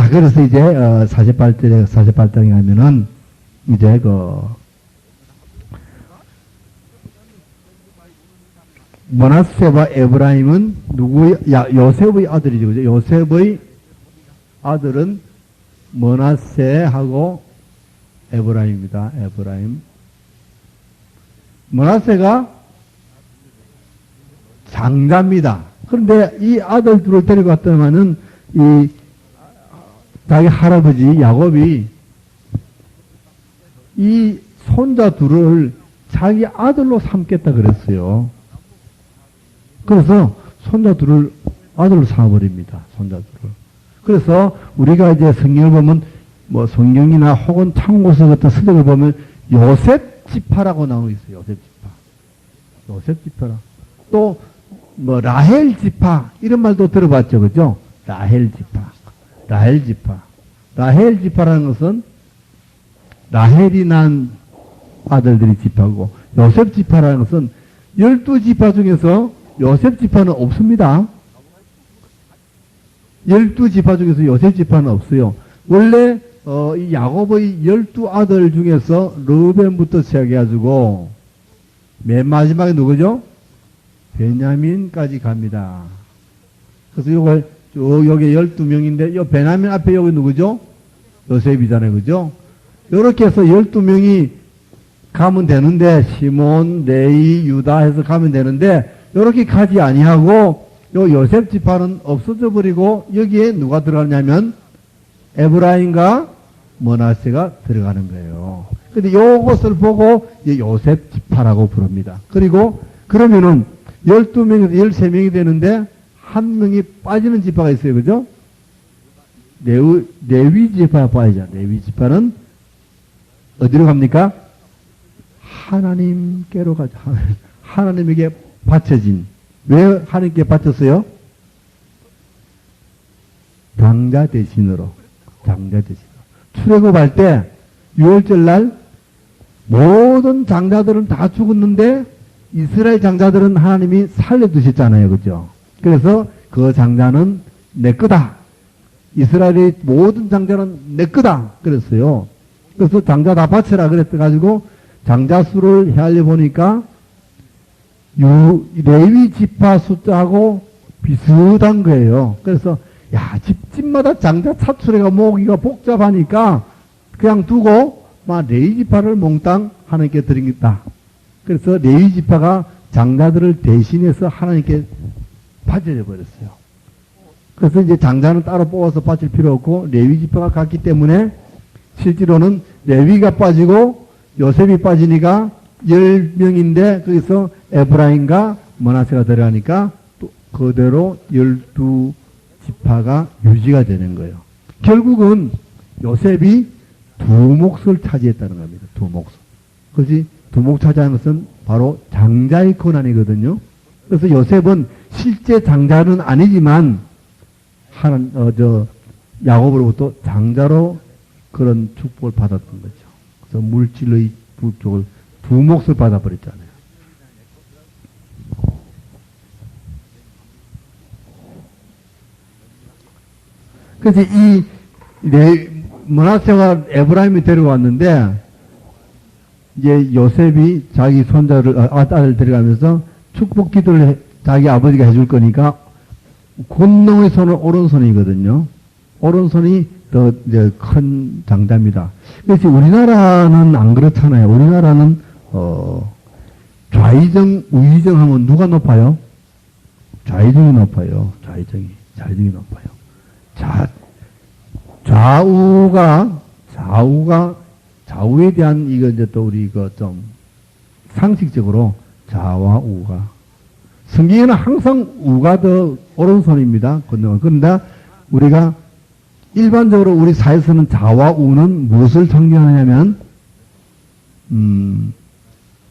자, 그래서 이제, 48장에 가면은, 이제 머나세와 에브라임은 요셉의 아들이죠. 그죠? 요셉의 아들은 머나세하고 에브라임입니다. 에브라임. 머나세가 장자입니다. 그런데 이 아들 둘을 데리고 갔더니만은 자기 할아버지 야곱이 이 손자 둘을 자기 아들로 삼겠다 그랬어요. 그래서 손자 둘을 아들로 삼아버립니다. 손자 둘을. 그래서 우리가 이제 성경을 보면 뭐 성경이나 혹은 참고서 같은 서적을 보면 요셉 지파라고 나오고 있어요. 요셉 지파. 요셉 지파라. 또 뭐 라헬 지파 이런 말도 들어봤죠. 그죠? 라헬 지파. 라헬 지파. 라헬 지파라는 것은 라헬이 난 아들들이 지파고 요셉 지파라는 것은 12지파 중에서 요셉 지파는 없습니다. 12지파 중에서 요셉 지파는 없어요. 원래 이 야곱의 12아들 중에서 르우벤부터 시작해가지고 맨 마지막에 누구죠? 베냐민까지 갑니다. 그래서 요걸 쭉 여기 12명인데 요 베냐민 앞에 여기 누구죠? 요셉이잖아요. 그죠? 요렇게 해서 12명이 가면 되는데 시몬, 레위, 유다 해서 가면 되는데 요렇게 가지 아니하고 요 요셉 지파는 없어져 버리고 여기에 누가 들어가냐면 에브라임과 머나세가 들어가는 거예요. 근데 요것을 보고 요셉 지파라고 부릅니다. 그리고 그러면은 12명에서 13명이 되는데 한 명이 빠지는 지파가 있어요. 그죠? 레위 지파가 빠지죠. 레위 지파는 어디로 갑니까? 하나님께로 가죠. 하나님에게 바쳐진. 왜 하나님께 바쳤어요? 장자 대신으로. 장자 대신으로. 출애굽할 때 6월절 날 모든 장자들은 다 죽었는데 이스라엘 장자들은 하나님이 살려두셨잖아요. 그죠? 그래서 그 장자는 내 거다. 이스라엘의 모든 장자는 내 거다. 그랬어요. 그래서 장자 다 바쳐라. 그랬어가지고 장자 수를 헤아려 보니까 레위 지파 숫자하고 비슷한 거예요. 그래서 집집마다 장자 차출해가 모으기가 복잡하니까 그냥 두고 레위 지파를 몽땅 하나님께 드리겠다. 그래서 레위 지파가 장자들을 대신해서 하나님께 바쳐져 버렸어요. 그래서 이제 장자는 따로 뽑아서 바칠 필요 없고 레위 지파가 갔기 때문에 실제로는 레위가 빠지고 요셉이 빠지니까 10명인데 거기서 에브라임과 머나세가 들어가니까 또 그대로 12지파가 유지가 되는 거예요. 결국은 요셉이 두 몫을 차지했다는 겁니다. 두 몫을. 그것이 두 몫 차지하는 것은 바로 장자의 권한이거든요. 그래서 요셉은 실제 장자는 아니지만 야곱으로부터 장자로 그런 축복을 받았던 거죠. 그래서 물질의 축복을 두 몫을 받아버렸잖아요. 그래서 머나세와 에브라임이 데려왔는데 이제 요셉이 자기 아들을 데려가면서 축복 기도를 자기 아버지가 해줄 거니까 권능의 손은 오른손이거든요. 오른손이 더 이제 큰 장자입니다. 그래서 우리나라는 안 그렇잖아요. 우리나라는 좌의정, 우의정 하면 누가 높아요? 좌의정이 높아요. 좌의정이 높아요. 좌우에 대한 이거 이제 또 우리 이거 좀 상식적으로 좌와 우가. 성경에는 항상 우가 더 오른손입니다. 그런데 우리가 일반적으로 우리 사회에서는 좌와 우는 무엇을 상징하냐면,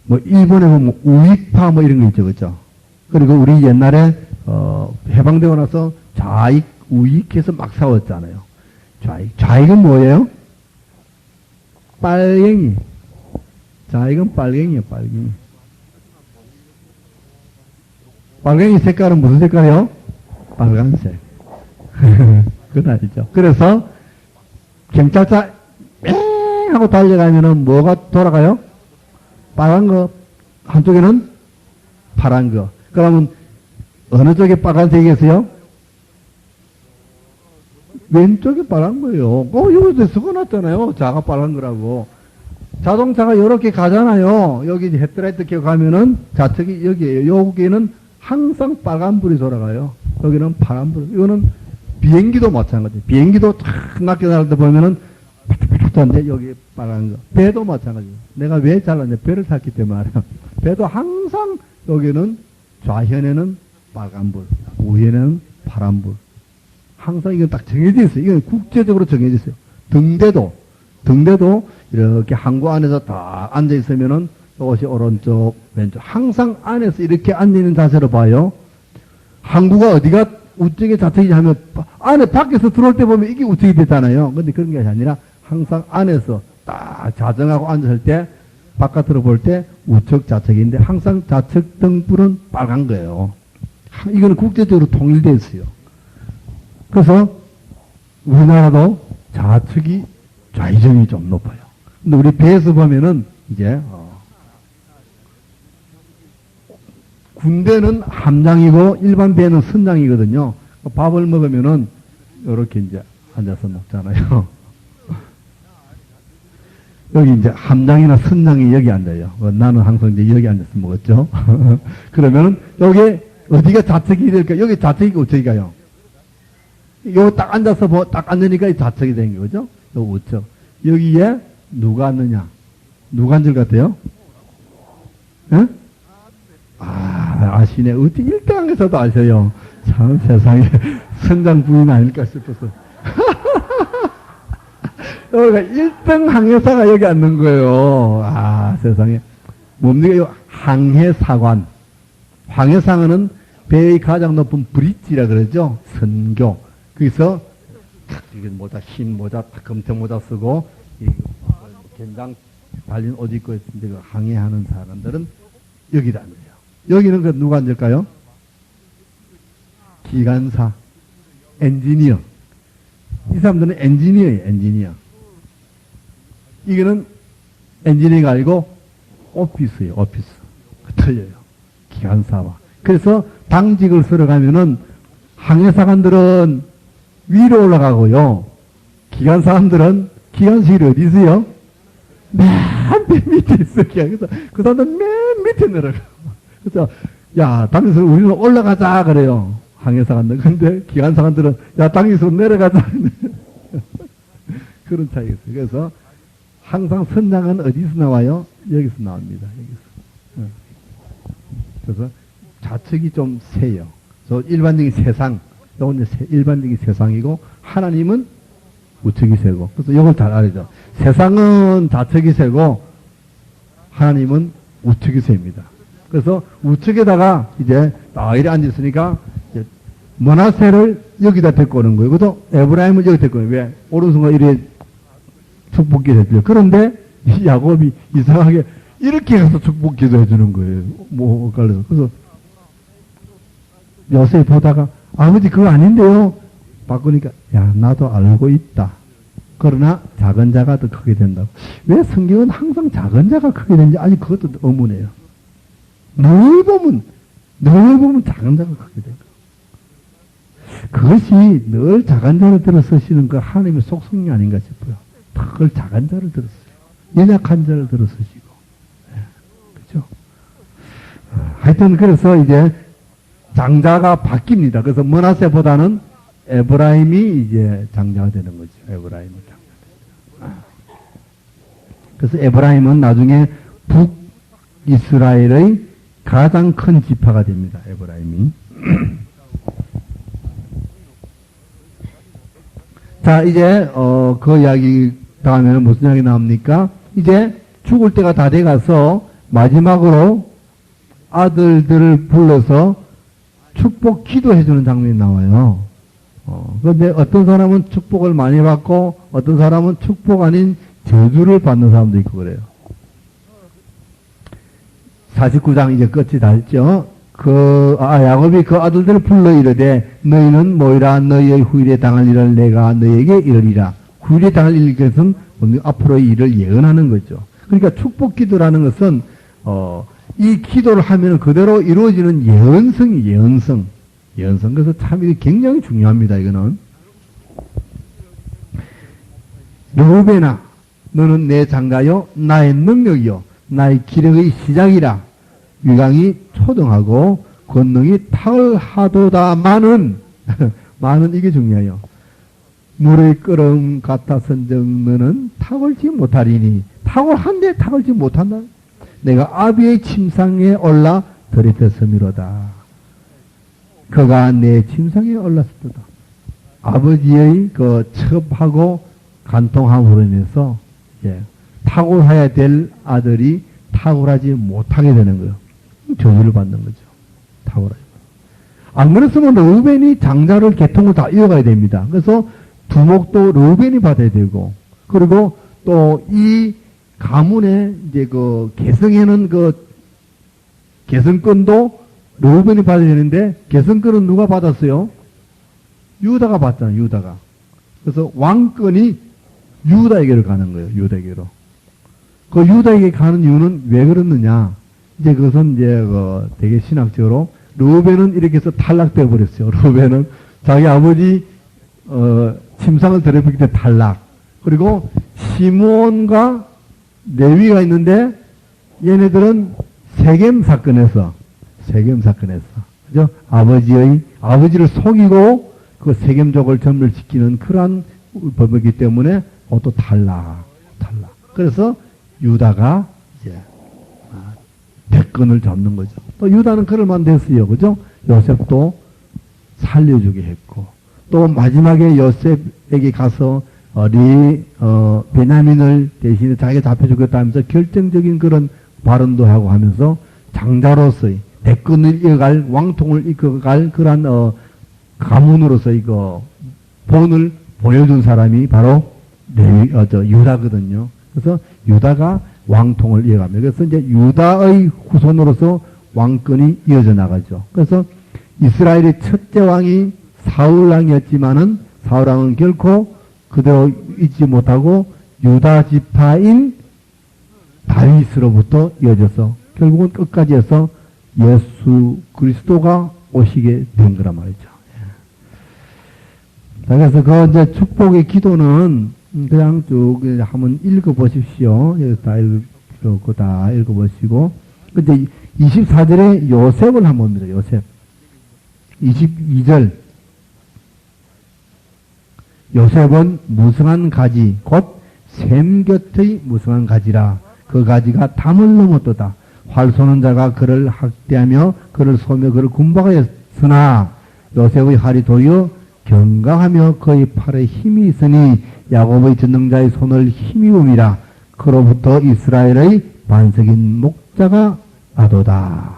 뭐, 일본에 보면 우익파 뭐 이런 거 있죠. 그죠? 그리고 우리 옛날에, 해방되고 나서 좌익, 우익해서 막 싸웠잖아요. 좌익은 뭐예요? 빨갱이. 좌익은 빨갱이에요, 빨갱이. 빨갱이 색깔은 무슨 색깔이요? 빨간색. 그건 아니죠. 그래서 경찰차 맹 하고 달려가면은 뭐가 돌아가요? 빨간 거, 한쪽에는 파란 거. 그러면 어느 쪽에 빨간색이겠어요? 왼쪽에 빨간 거예요. 여기도 적어놨잖아요. 자가 빨간 거라고. 자동차가 이렇게 가잖아요. 여기 헤드라이트 켜 가면은 좌측이 여기에요. 여기는 항상 빨간불이 돌아가요. 여기는 파란불. 이거는 비행기도 마찬가지. 비행기도 탁 낮게 날때 보면은 팍팍팍한데 여기 빨간 거. 배도 마찬가지. 내가 왜 잘랐냐? 배를 탔기 때문에 알아요. 배도 항상 여기는 좌현에는 빨간불, 우현에는 파란불. 항상 이건 딱 정해져 있어요. 이건 국제적으로 정해져 있어요. 등대도 이렇게 항구 안에서 다 앉아 있으면은 이것이 오른쪽, 왼쪽. 항상 안에서 이렇게 앉아있는 자세로 봐요. 항구가 어디가 우측에 좌측이지 하면 안에 밖에서 들어올 때 보면 이게 우측이 되잖아요. 근데 그런 게 아니라 항상 안에서 딱 자정하고 앉았을 때 바깥으로 볼 때 우측 좌측인데 항상 좌측 등불은 빨간 거예요. 이거는 국제적으로 통일되어 있어요. 그래서 우리나라도 좌측이 좌회전이 좀 높아요. 근데 우리 배에서 보면은 이제 군대는 함장이고 일반 배는 선장이거든요. 밥을 먹으면은 이렇게 이제 앉아서 먹잖아요. 여기 이제 함장이나 선장이 여기 앉아요. 나는 항상 이제 여기 앉아서 먹었죠. 그러면은 여기 어디가 좌측이 될까? 여기 좌측이 우측이가요. 요 딱 앉아서 딱 앉으니까 좌측이 된 거죠. 요 우측. 여기에 누가 앉느냐? 누가 앉을 것 같아요? 예? 아시네. 어떻게 1등에서도 아셔요. 참 세상에 선장 부인 아닐까 싶어서. 여기가 1등 항해사가 여기 앉는 거예요. 세상에. 뭡니까? 항해사관. 항해사관은 배의 가장 높은 브릿지라 그러죠. 선교. 거기서 모자, 흰 모자, 검태 모자 쓰고 견장 달린 옷 입고 있는데 그 항해하는 사람들은 여기다 앉아요. 여기는 그 누가 앉을까요? 기관사, 엔지니어. 이 사람들은 엔지니어예요, 엔지니어. 이거는 엔지니어가 아니고 오피스예요, 오피스. 틀려요. 기관사와. 그래서 당직을 쓰러 가면은 항해사관들은 위로 올라가고요. 기관사관들은 기관실이 어디 있어요? 맨 밑에 있어요. 그래서 그 사람들은 맨 밑에 내려가고. 그래서 야, 당에서 우리는 올라가자 그래요. 항해사관들. 근데 기관사관들은 야, 당에서 내려가자. 그런 차이가 있어요. 그래서 항상 선장은 어디서 나와요? 여기서 나옵니다. 여기서. 그래서 좌측이 좀 세요. 일반적인 세상. 이건 일반적인 세상이고 하나님은 우측이 세고. 그래서 이걸 잘 알죠. 세상은 좌측이 세고 하나님은 우측이 셉니다. 그래서 우측에다가 이제 이리 앉았으니까 머나세를 여기다 데리고 오는 거예요. 그래서 에브라임은 여기 데리고 오는 거예요. 왜? 오른손과 이래 축복기 해줘요. 그런데 이 야곱이 이상하게 이렇게 해서 축복기도 해주는 거예요. 뭐 헷갈려서. 그래서 요새 보다가 아버지 그거 아닌데요. 바꾸니까 야 나도 알고 있다. 그러나 작은 자가 더 크게 된다고. 왜 성경은 항상 작은 자가 크게 되는지 아직 그것도 의문이에요. 늘 보면 작은 자가 크게 된다. 그것이 늘 작은 자를 들어 쓰시는 그 하나님의 속성이 아닌가 싶어요. 그걸 작은 자를 들어 쓰시고 연약한 자를 들어 쓰시고. 그렇죠? 하여튼 그래서 이제 장자가 바뀝니다. 그래서 므낫세보다는 에브라임이 이제 장자가 되는 거죠. 에브라임은 장자가 됩니다. 그래서 에브라임은 나중에 북이스라엘의 가장 큰 지파가 됩니다. 에브라임이. 자, 이제 그 이야기 다음에는 무슨 이야기 나옵니까? 이제 죽을 때가 다 돼가서 마지막으로 아들들을 불러서 축복 기도해주는 장면이 나와요. 그런데 어떤 사람은 축복을 많이 받고 어떤 사람은 축복 아닌 저주를 받는 사람도 있고 그래요. 49장 이제 끝이 다 했죠. 야곱이 그 아들들을 불러 이르되 너희는 모이라 너희의 후일에 당할 일을 내가 너희에게 이르리라. 구일에 당할 일것은 앞으로의 일을 예언하는 거죠. 그러니까 축복 기도라는 것은 이 기도를 하면 그대로 이루어지는 예언성이 예언성. 그래서 참 이게 굉장히 중요합니다. 이거는. 르우벤아, 너는 내 장가요, 나의 능력이요, 나의 기력의 시작이라. 위강이 초등하고 권능이 탁월하도다마는 많은 이게 중요해요. 물의 끓음 같아선정 너는 탁월지 못하리니. 탁월한데 탁월지 못한다. 내가 아비의 침상에 올라 들이댔음이로다. 그가 내 침상에 올랐었다. 아버지의 그 첩하고 간통함으로 인해서 탁월해야 될 아들이 탁월하지 못하게 되는 거예요. 저주를 받는 거죠. 탁월하지. 안 그랬으면 르우벤이 장자를 계통을 다 이어가야 됩니다. 그래서 두목도 르우벤이 받아야 되고, 그리고 또 이 가문의 이제 그 계승에는 그 계승권도 르우벤이 받아야 되는데, 계승권은 누가 받았어요? 유다가 받잖아요. 유다가. 그래서 왕권이 유다에게로 가는 거예요. 유다에게로. 그 유다에게 가는 이유는 왜 그렇느냐? 이제 그것은 이제 되게 신학적으로 르우벤은 이렇게 해서 탈락되어 버렸어요. 르우벤은 자기 아버지 침상을 들여봤기 때문에 탈락. 그리고 시므온과 레위가 있는데 얘네들은 세겜 사건에서 그죠? 아버지를 속이고 그 세겜족을 전멸시키는 그러한 법이기 때문에 또 탈락. 그래서 유다가 이제 대권을 잡는 거죠. 또 유다는 그럴만 됐어요. 그죠? 요셉도 살려주게 했고, 또 마지막에 요셉에게 가서 베냐민을 대신에 자기가 잡혀주겠다 하면서 결정적인 그런 발언도 하고 하면서 장자로서의 대권을 이어갈, 왕통을 이끌어갈 그러한 가문으로서 이거 본을 보여준 사람이 바로 유다거든요. 그래서 유다가 왕통을 이어갑니다. 그래서 이제 유다의 후손으로서 왕권이 이어져 나가죠. 그래서 이스라엘의 첫째 왕이 사울왕이었지만은 사울왕은 결코 그대로 잊지 못하고 유다 지파인 다윗으로부터 이어져서 결국은 끝까지 해서 예수 그리스도가 오시게 된 거란 말이죠. 자, 그래서 그 이제 축복의 기도는 그냥 쭉 한번 읽어보십시오. 여기 다 읽어보시고. 근데 24절에 요셉을 한번 봅니다. 요셉. 22절. 요셉은 무성한 가지, 곧 샘 곁의 무성한 가지라. 그 가지가 담을 넘었도다. 활 쏘는 자가 그를 학대하며 그를 쏘며 그를 군박하였으나 요셉의 활이 도리어 경강하며 그의 팔에 힘이 있으니 야곱의 전능자의 손을 힘입음이라. 그로부터 이스라엘의 반석인 목자가 나도다.